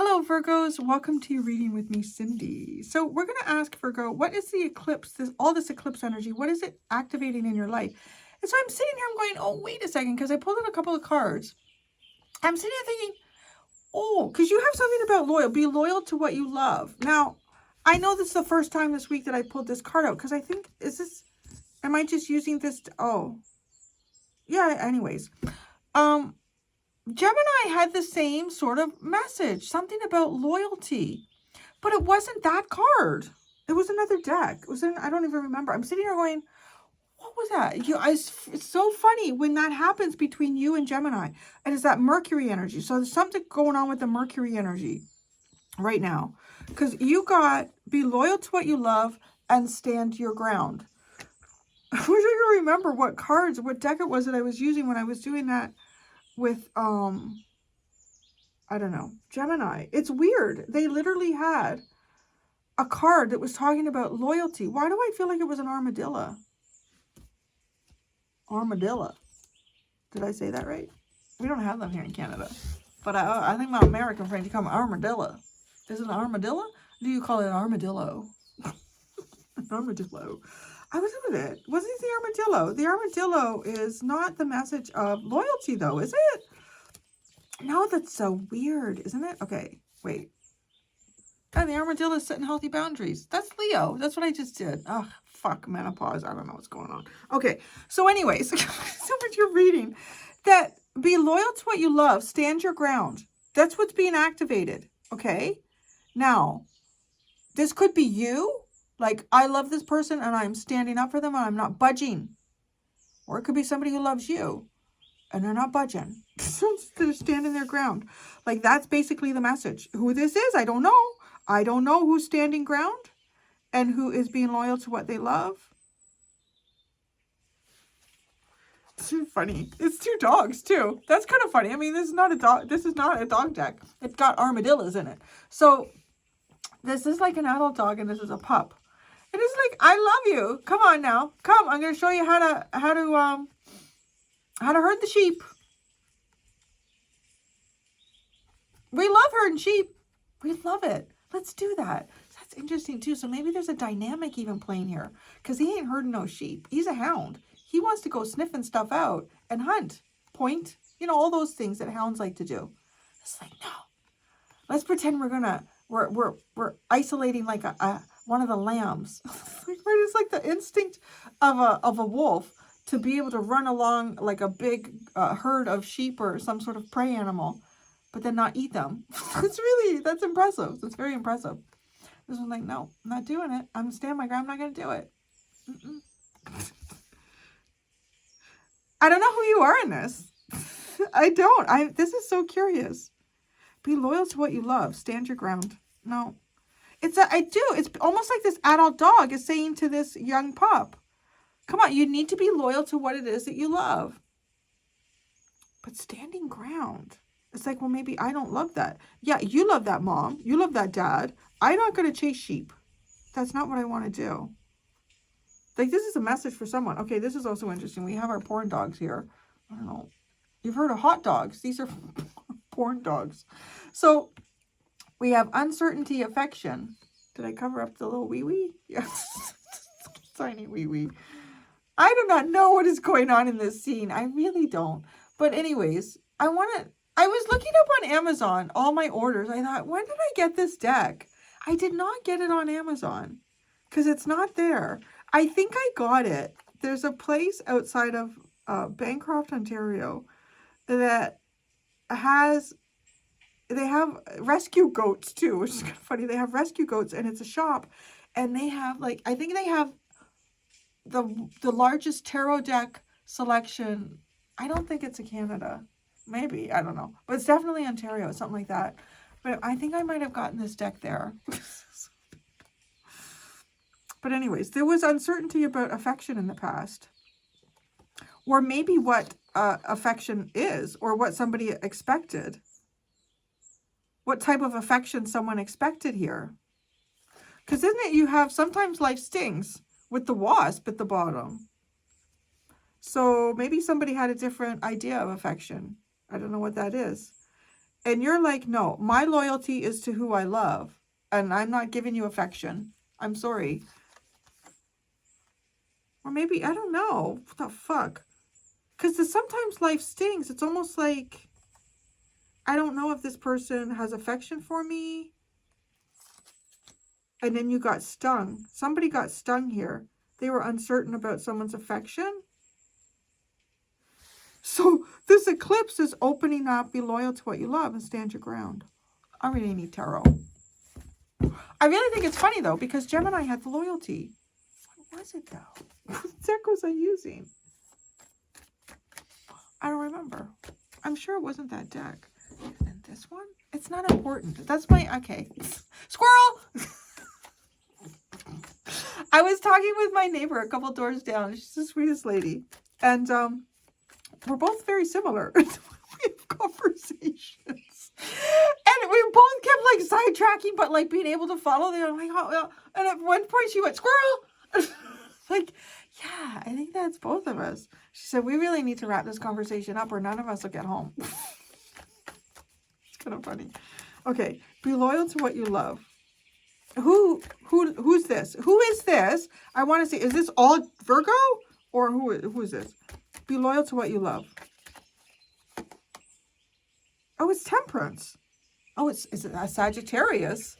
Hello, Virgos. Welcome to your reading with me, Cindy. So we're going to ask Virgo, what is the eclipse, all this eclipse energy, what is it activating in your life? And so I'm sitting here, I'm going, oh, wait a second, because I pulled out a couple of cards. I'm sitting here thinking, oh, because you have something about loyal. Be loyal to what you love. Now, I know this is the first time this week that I pulled this card out, because I think, am I just using this yeah, anyways. Gemini had the same sort of message, something about loyalty, but it wasn't that card. It was another deck. It was I don't even remember. I'm sitting here going, what was that? It's so funny when that happens between you and Gemini. And it's that Mercury energy. So there's something going on with the Mercury energy right now. Because you got be loyal to what you love and stand your ground. I wish I could remember what deck it was that I was using when I was doing that with, I don't know, Gemini. It's weird. They literally had a card that was talking about loyalty. Why do I feel like it was an armadillo? Armadillo. Did I say that right? We don't have them here in Canada. But I think my American friends call them armadillo. Is it an armadillo? Do you call it an armadillo? An armadillo. I was with it. Wasn't it the armadillo? The armadillo is not the message of loyalty, though, is it? No, that's so weird, isn't it? Okay, wait. And the armadillo is setting healthy boundaries. That's Leo. That's what I just did. Oh, fuck, menopause. I don't know what's going on. Okay, so anyways, so what you're reading, that be loyal to what you love. Stand your ground. That's what's being activated, okay? Now, this could be you. Like, I love this person and I'm standing up for them and I'm not budging. Or it could be somebody who loves you and they're not budging. They're standing their ground. Like, that's basically the message. Who this is, I don't know. I don't know who's standing ground and who is being loyal to what they love. It's too funny. It's two dogs, too. That's kind of funny. I mean, this is not a dog. This is not a dog deck. It's got armadillos in it. So this is like an adult dog and this is a pup. And it's like, I love you. Come on now. Come. I'm going to show you how to herd the sheep. We love herding sheep. We love it. Let's do that. That's interesting too. So maybe there's a dynamic even playing here. Because he ain't herding no sheep. He's a hound. He wants to go sniffing stuff out and hunt. Point. You know, all those things that hounds like to do. It's like, no. Let's pretend we're isolating like one of the lambs. It's like the instinct of a wolf to be able to run along like a big herd of sheep or some sort of prey animal, but then not eat them. That's impressive. That's very impressive. This one's like, no, I'm not doing it. I'm going to stand my ground. I'm not going to do it. I don't know who you are in this. I don't. This is so curious. Be loyal to what you love. Stand your ground. No. I do. It's almost like this adult dog is saying to this young pup, come on, you need to be loyal to what it is that you love. But standing ground. It's like, well, maybe I don't love that. Yeah, you love that mom. You love that dad. I'm not going to chase sheep. That's not what I want to do. Like, this is a message for someone. Okay, this is also interesting. We have our porn dogs here. I don't know. You've heard of hot dogs. These are porn dogs. So we have uncertainty, affection. Did I cover up the little wee-wee? Yes. Tiny wee-wee. I do not know what is going on in this scene. I really don't. But anyways, I was looking up on Amazon, all my orders. I thought, when did I get this deck? I did not get it on Amazon because it's not there. I think I got it. There's a place outside of Bancroft, Ontario that they have rescue goats too, which is kind of funny. They have rescue goats and it's a shop and they have like, I think they have the largest tarot deck selection. I don't think it's in Canada. Maybe, I don't know. But it's definitely Ontario, something like that. But I think I might have gotten this deck there. But anyways, there was uncertainty about affection in the past. Or maybe what affection is, or what somebody expected. What type of affection someone expected here. Because isn't it, you have, sometimes life stings with the wasp at the bottom. So maybe somebody had a different idea of affection. I don't know what that is. And you're like, no, my loyalty is to who I love. And I'm not giving you affection. I'm sorry. Or maybe, I don't know. What the fuck? Because sometimes life stings. It's almost like, I don't know if this person has affection for me. And then you got stung. Somebody got stung here. They were uncertain about someone's affection. So this eclipse is opening up, be loyal to what you love and stand your ground. I really need tarot. I really think it's funny though, because Gemini had the loyalty. What was it though? What deck was I using? I don't remember. I'm sure it wasn't that deck. And this one? It's not important. That's my, okay. Squirrel! I was talking with my neighbor a couple doors down. She's the sweetest lady. And we're both very similar. We have conversations. And we both kept like sidetracking, but like being able to follow them. Like, oh, and at one point she went, squirrel! Like, yeah, I think that's both of us. She said, we really need to wrap this conversation up or none of us will get home. It's kind of funny. Okay, be loyal to what you love. Who's this? Who is this? I want to see, is this all Virgo? Or who is this? Be loyal to what you love. Oh, it's Temperance. Oh, is it a Sagittarius?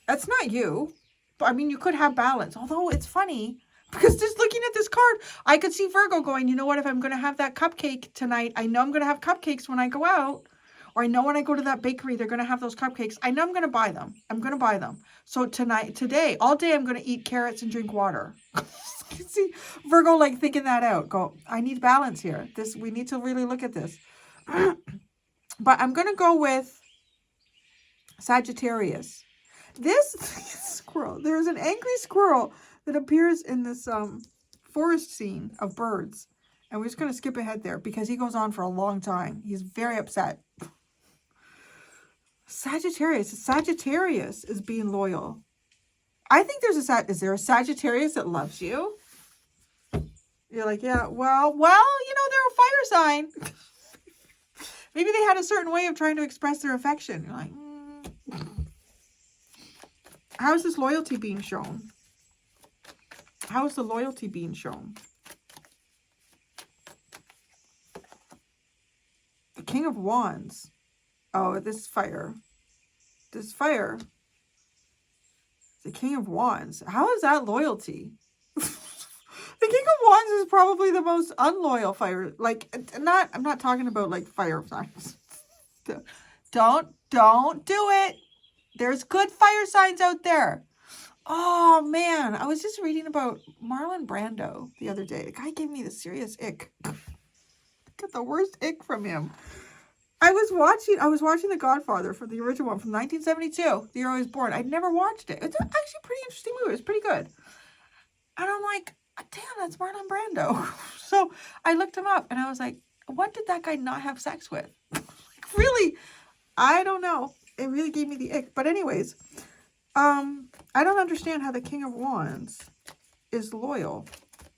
That's not you. But I mean, you could have balance. Although it's funny, because just looking at this card, I could see Virgo going, you know what, if I'm going to have that cupcake tonight, I know I'm going to have cupcakes when I go out. Or I know when I go to that bakery, they're going to have those cupcakes. I know I'm going to buy them. I'm going to buy them. So today, all day, I'm going to eat carrots and drink water. You see Virgo like thinking that out. Go, I need balance here. We need to really look at this. But I'm going to go with Sagittarius. This squirrel, there's an angry squirrel that appears in this forest scene of birds. And we're just going to skip ahead there because he goes on for a long time. He's very upset. Sagittarius is being loyal. I think is there a Sagittarius that loves you? You're like, yeah, well, you know, they're a fire sign. Maybe they had a certain way of trying to express their affection. You're like, How is this loyalty being shown? How is the loyalty being shown? The King of Wands. Oh, this is fire. This fire. The King of Wands. How is that loyalty? The King of Wands is probably the most unloyal fire. Like, I'm not talking about like fire signs. Don't do it. There's good fire signs out there. Oh man, I was just reading about Marlon Brando the other day. The guy gave me the serious ick. Got the worst ick from him. I was watching The Godfather from the original one from 1972, the year I was born. I'd never watched it. It's actually a pretty interesting movie. It's pretty good. And I'm like, damn, that's Marlon Brando. So I looked him up and I was like, what did that guy not have sex with? Like, really? I don't know. It really gave me the ick. But anyways, I don't understand how the King of Wands is loyal.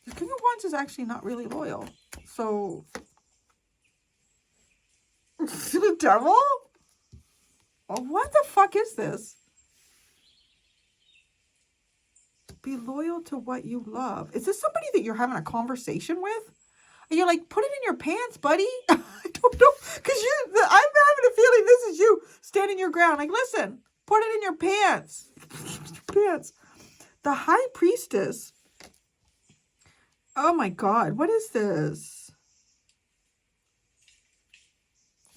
The King of Wands is actually not really loyal. So, the devil? Oh, what the fuck is this? Be loyal to what you love. Is this somebody that you're having a conversation with? And you're like, put it in your pants, buddy. I don't know. Because I'm having a feeling this is you standing your ground. Like, listen, put it in your pants. Pants. The High Priestess. Oh my God. What is this?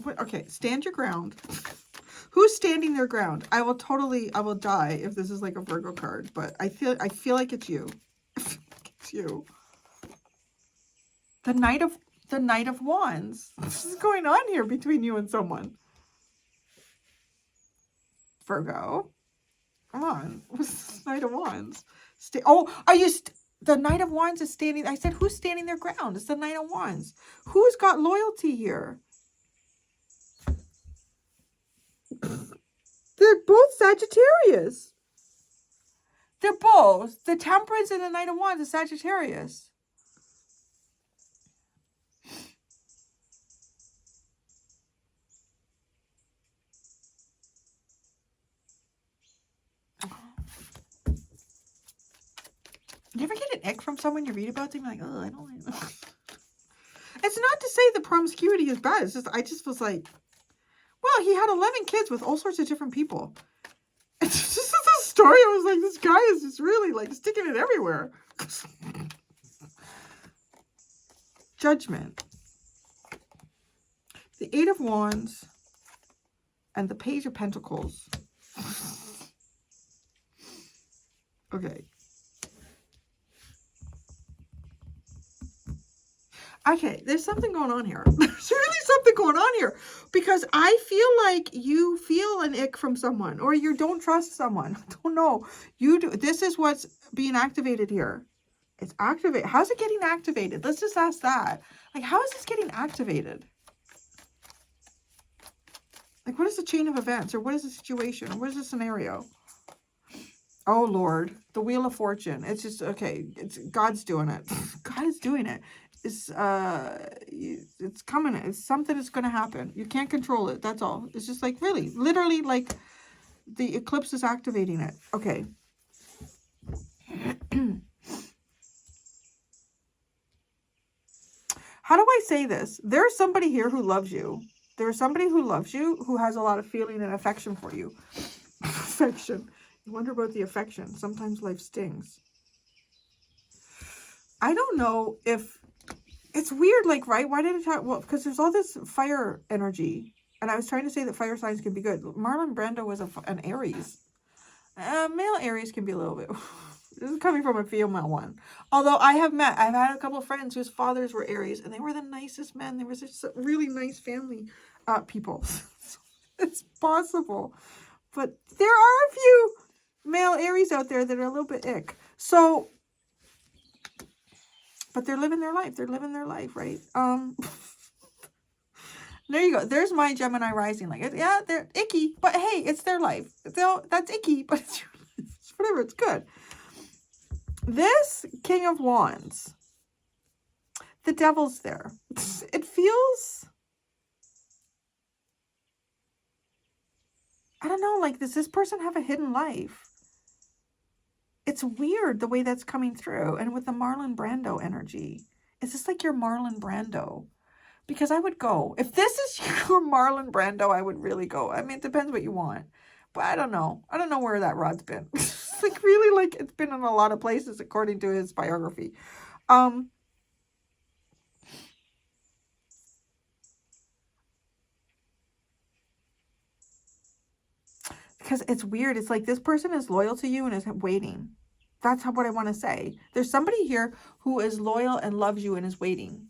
What? Okay. Stand your ground. Who's standing their ground? I will die if this is like a Virgo card, but I feel like it's you. It's you. The Knight of Wands. What is going on here between you and someone? Virgo. Come on. What's Knight of Wands? Are you... the Knight of Wands is standing... I said, who's standing their ground? It's the Knight of Wands. Who's got loyalty here? They're both Sagittarius. They're both. The Temperance and the Knight of Wands is Sagittarius. an ick from someone you read about them, you're like, oh, I don't like that. It's not to say the promiscuity is bad. It's just, I just was like, well, he had 11 kids with all sorts of different people. It's just a story. I was like, this guy is just really like sticking it everywhere. Judgment. The Eight of Wands and the Page of Pentacles. Okay. Okay, there's something going on here. There's really something going on here. Because I feel like you feel an ick from someone. Or you don't trust someone. I don't know. You do. This is what's being activated here. It's activated. How's it getting activated? Let's just ask that. Like, how is this getting activated? Like, what is the chain of events? Or what is the situation? Or what is the scenario? Oh, Lord. The Wheel of Fortune. It's just, okay. It's God's doing it. God is doing it. It's coming. It's something that's going to happen. You can't control it. That's all. It's just like, really, literally, like, the eclipse is activating it. Okay. How do I say this? There's somebody here who loves you. There's somebody who loves you, who has a lot of feeling and affection for you. Affection. You wonder about the affection. Sometimes life stings. I don't know if... It's weird, like, right? Why did it talk? Well, because there's all this fire energy. And I was trying to say that fire signs can be good. Marlon Brando was an Aries. Male Aries can be a little bit... This is coming from a female one. Although I've had a couple of friends whose fathers were Aries. And they were the nicest men. They were just really nice family people. It's possible. But there are a few male Aries out there that are a little bit ick. So... But they're living their life. They're living their life, right? There you go. There's my Gemini rising. Like, yeah, they're icky, but hey, it's their life. That's icky, but it's whatever. It's good. This King of Wands, the Devil's there. It feels, I don't know. Like, does this person have a hidden life? It's weird the way that's coming through. And with the Marlon Brando energy, is this like your Marlon Brando? Because I would go. If this is your Marlon Brando, I would really go. I mean, it depends what you want. But I don't know. I don't know where that rod's been. It's like really like it's been in a lot of places according to his biography. Because it's weird. It's like this person is loyal to you and is waiting. That's what I want to say. There's somebody here who is loyal and loves you and is waiting.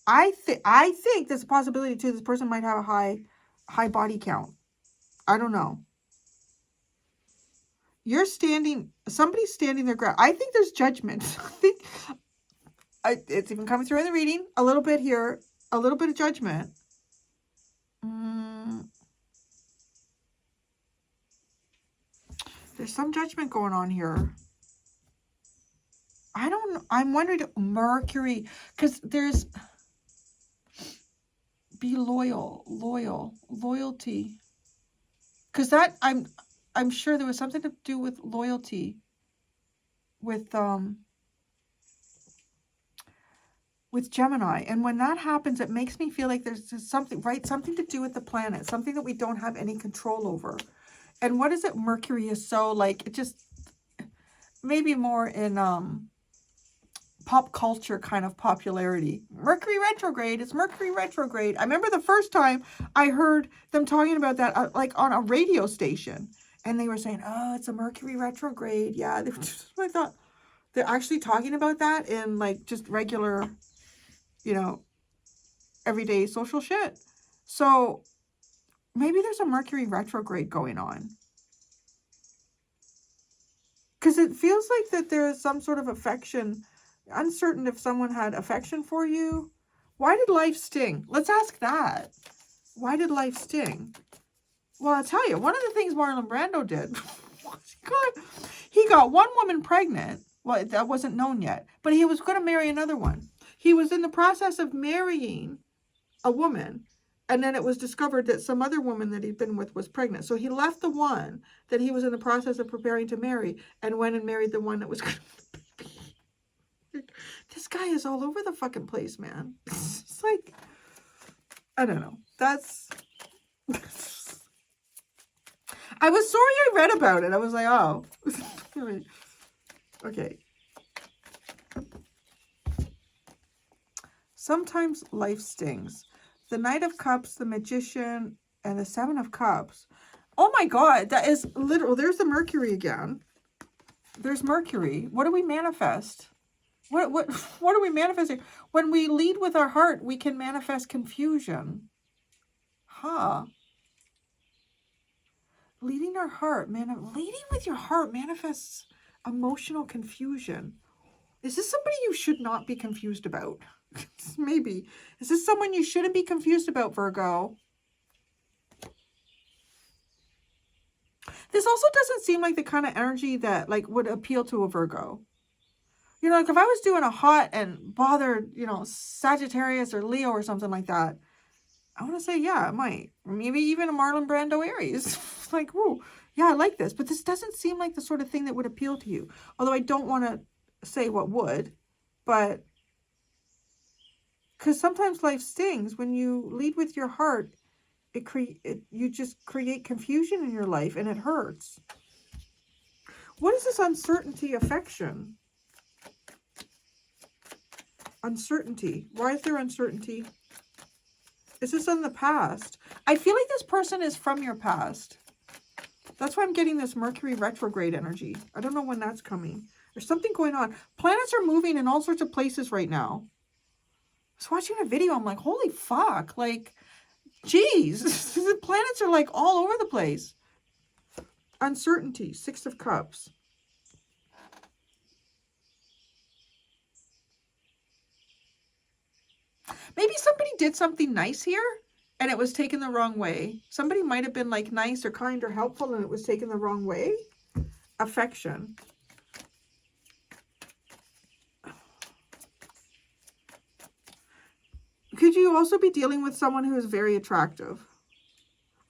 I think there's a possibility too. This person might have a high body count. I don't know. Somebody's standing their ground. I think there's judgment. I think it's even coming through in the reading. A little bit here. A little bit of judgment. There's some judgment going on here. I don't know. I'm wondering, Mercury, because there's be loyalty. Because that I'm sure there was something to do with loyalty with Gemini. And when that happens, it makes me feel like there's something, right? Something to do with the planet, something that we don't have any control over. And what is it? Mercury is so like, it just, maybe more in pop culture kind of popularity. Mercury retrograde. It's Mercury retrograde. I remember the first time I heard them talking about that like on a radio station. And they were saying, oh, it's a Mercury retrograde. Yeah. I thought they're actually talking about that in like just regular, you know, everyday social shit. So maybe there's a Mercury retrograde going on. Because it feels like that there's some sort of affection. Uncertain if someone had affection for you. Why did life sting? Let's ask that. Why did life sting? Well, I'll tell you, one of the things Marlon Brando did was he got one woman pregnant. Well, that wasn't known yet. But he was going to marry another one. He was in the process of marrying a woman. And then it was discovered that some other woman that he'd been with was pregnant. So he left the one that he was in the process of preparing to marry and went and married the one that was going to be. This guy is all over the fucking place, man. It's like, I don't know. That's... I was sorry I read about it. I was like, oh. Okay. Sometimes life stings. The Knight of Cups, the Magician, and the Seven of Cups. Oh my God, that is literal. There's the Mercury again. There's Mercury. What do we manifest? What are we manifesting? When we lead with our heart, we can manifest confusion. Huh. Leading our heart, leading with your heart manifests emotional confusion. Is this somebody you should not be confused about? Maybe. Is this someone you shouldn't be confused about, Virgo? This also doesn't seem like the kind of energy that like would appeal to a Virgo. You know, like if I was doing a hot and bothered, you know, Sagittarius or Leo or something like that, I want to say, yeah, it might. Or maybe even a Marlon Brando Aries. Like, whoa, yeah, I like this. But this doesn't seem like the sort of thing that would appeal to you. Although I don't want to say what would. But, because sometimes life stings. When you lead with your heart, you just create confusion in your life and it hurts. What is this uncertainty affection? Uncertainty. Why is there uncertainty? Is this in the past? I feel like this person is from your past. That's why I'm getting this Mercury retrograde energy. I don't know when that's coming. There's something going on. Planets are moving in all sorts of places right now. I was watching a video. I'm like, holy fuck. Like, geez. The planets are like all over the place. Uncertainty. Six of Cups. Maybe somebody did something nice here and it was taken the wrong way. Somebody might have been like nice or kind or helpful and it was taken the wrong way. Affection. Could you also be dealing with someone who is very attractive?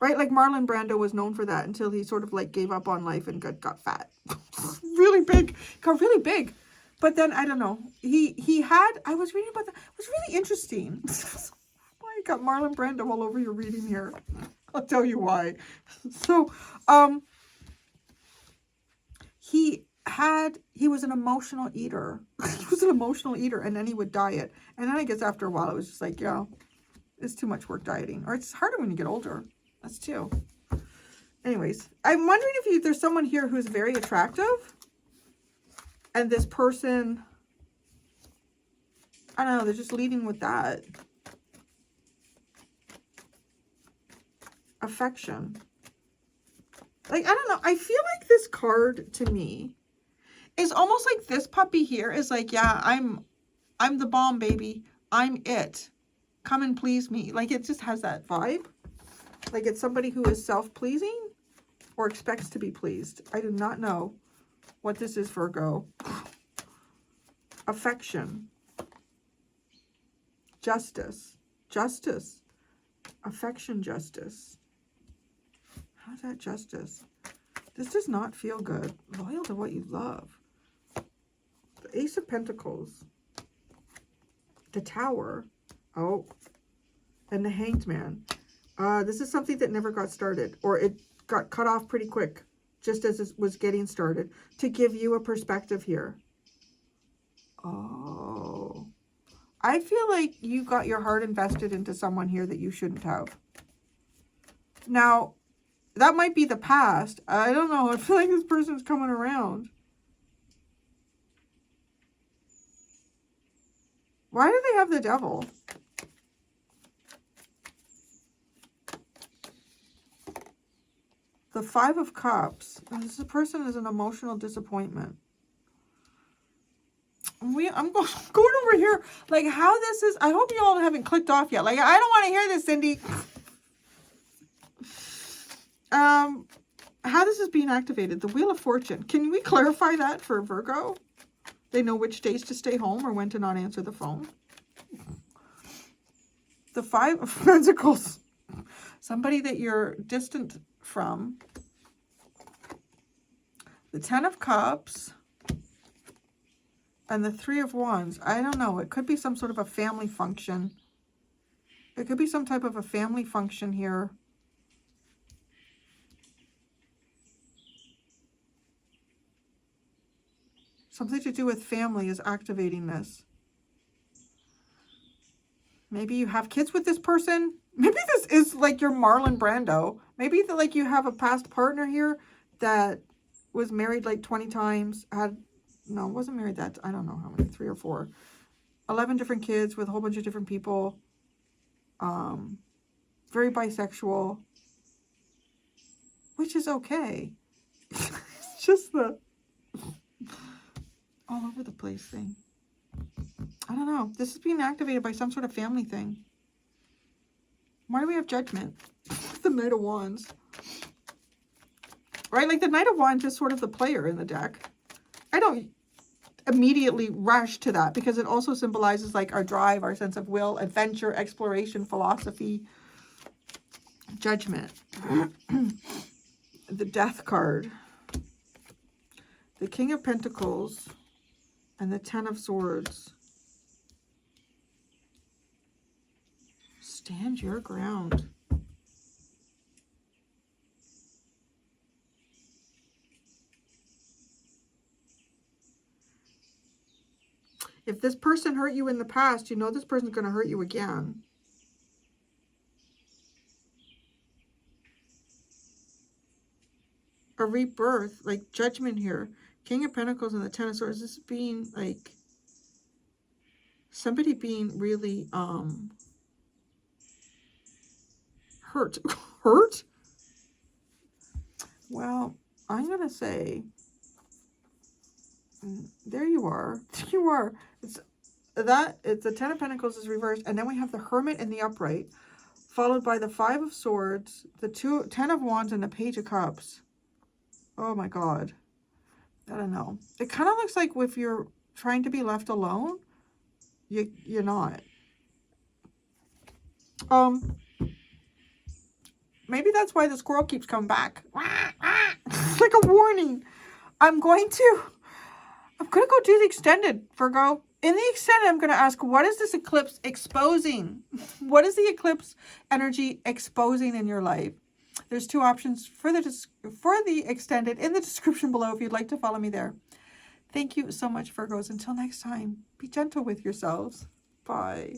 Right? Like Marlon Brando was known for that until he sort of like gave up on life and got fat. Really big. Got really big. But then, I don't know, he had, I was reading about that, it was really interesting. Why you got Marlon Brando all over your reading here? I'll tell you why. So, he was an emotional eater. He was an emotional eater, and then he would diet. And then I guess after a while, it was just like, yeah, it's too much work dieting. Or it's harder when you get older. That's too. Anyways, I'm wondering if there's someone here who's very attractive. And this person, I don't know, they're just leading with that. Affection. Like, I don't know. I feel like this card to me is almost like this puppy here is like, yeah, I'm the bomb, baby. I'm it. Come and please me. Like, it just has that vibe. Like, it's somebody who is self-pleasing or expects to be pleased. I do not know what this is, Virgo. Affection. Justice. Justice. Affection, justice. How's that justice? This does not feel good. Loyal to what you love. The Ace of Pentacles. The Tower. Oh. And the Hanged Man. This is something that never got started. Or it got cut off pretty quick. Just as it was getting started. To give you a perspective here. Oh. I feel like you got your heart invested into someone here that you shouldn't have. Now, that might be the past. I don't know. I feel like this person's coming around. Why do they have the Devil? The Five of Cups. This person is an emotional disappointment. I'm going over here. Like, how this is... I hope you all haven't clicked off yet. Like, I don't want to hear this, Cindy. How this is being activated. The Wheel of Fortune. Can we clarify that for Virgo? They know which days to stay home or when to not answer the phone. The Five of Pentacles. Somebody that you're distant from. The Ten of Cups. And the Three of Wands. I don't know. It could be some sort of a family function. It could be some type of a family function here. Something to do with family is activating this. Maybe you have kids with this person. Maybe this is like your Marlon Brando. Maybe like you have a past partner here that was married like 20 times. No, wasn't married that. I don't know how many, 3 or 4. 11 different kids with a whole bunch of different people. Very bisexual. Which is okay. It's just the all over the place thing. I don't know. This is being activated by some sort of family thing. Why do we have Judgment? The Knight of Wands. Right? Like the Knight of Wands is sort of the player in the deck. I don't immediately rush to that because it also symbolizes like our drive, our sense of will, adventure, exploration, philosophy, Judgment. The Death card. The King of Pentacles. And the Ten of Swords. Stand your ground. If this person hurt you in the past, you know this person's going to hurt you again. A rebirth, like Judgment here. King of Pentacles and the Ten of Swords. This is being like somebody being really hurt. Hurt? Well, I'm going to say, there you are. You are. It's the Ten of Pentacles is reversed, and then we have the Hermit in the upright, followed by the 5 of Swords, the 10 of Wands, and the Page of Cups. Oh my God. I don't know. It kind of looks like if you're trying to be left alone, you're not. Maybe that's why the squirrel keeps coming back. It's like a warning. I'm going to go do the extended, Virgo. In the extended, I'm going to ask, what is this eclipse exposing? What is the eclipse energy exposing in your life? There's 2 options for the extended in the description below if you'd like to follow me there. Thank you so much, Virgos. Until next time, be gentle with yourselves. Bye.